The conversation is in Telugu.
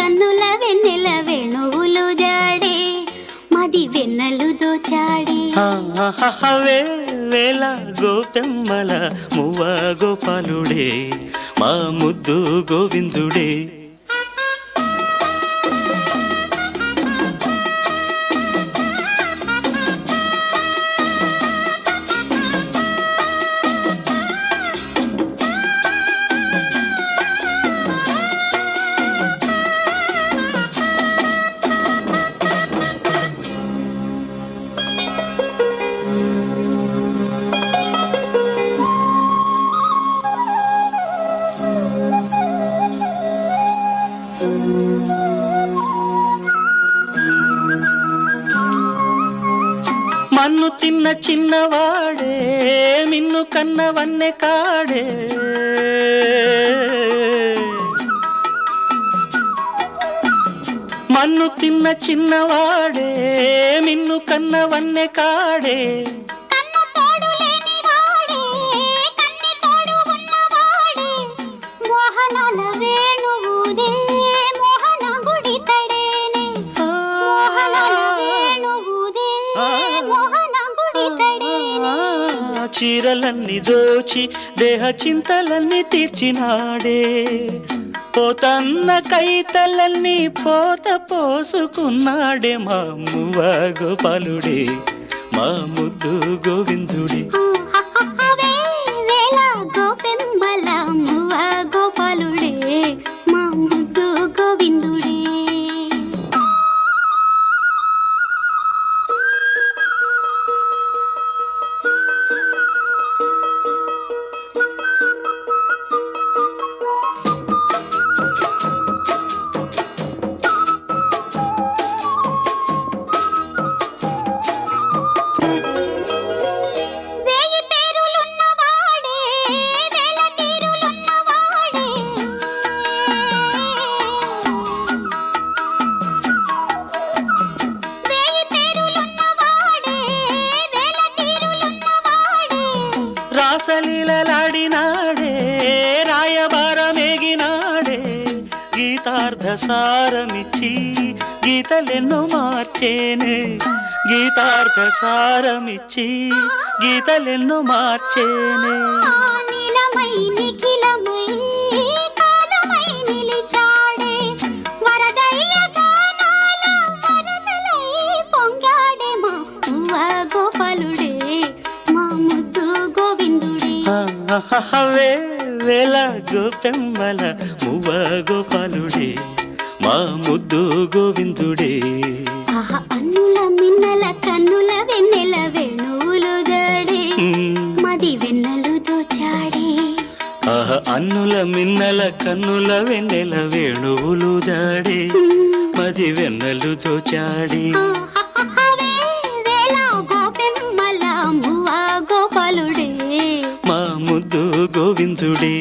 కన్నుల వెన్నెల వేణువులు జాడే మది వెన్నెలు దోచాడే వేల గోపెమ్మల మువ్వ గోపాలుడే మా ముద్దు గోవిందుడే. మన్ను తిన్న చిన్నవాడే మిన్ను కన్న వన్నె కాడే మన్ను తిన్న చిన్నవాడే మిన్ను కన్న వన్నె కాడే చీరలన్నీ దోచి దేహ చింతలన్నీ తీర్చినాడే పోతన్న కైతలన్నీ పోత పోసుకున్నాడే మా మువ్వ గోపాలుడే మా ముద్దు గోవిందుడే. గోపెమ్మల మువ్వ గోపాలుడే మా ముద్దు గోవిందుడే. రాసలీలలాడినాడే రాయబారమేగినాడే గీతార్థ సారమిచ్చి గీతలెన్నో మార్చేనే గీతార్థ సారమిచ్చి గీతలెన్నో మార్చేనే. వేల గోపెమ్మల మువ్వ గోపాలుడే మా ముద్దు గోవిందుడే. అన్నుల మిన్నల కన్నుల వెన్నెల వేణువులు దాడే మది వెన్నెలు దోచాడే. అన్నుల మిన్నల కన్నుల వెన్నెల వేణువులు దాడే మది వెన్నెలు దోచాడే. గోపెమ్మల మువ్వ గోపాలుడే మా ముద్దు గోవిందుడే.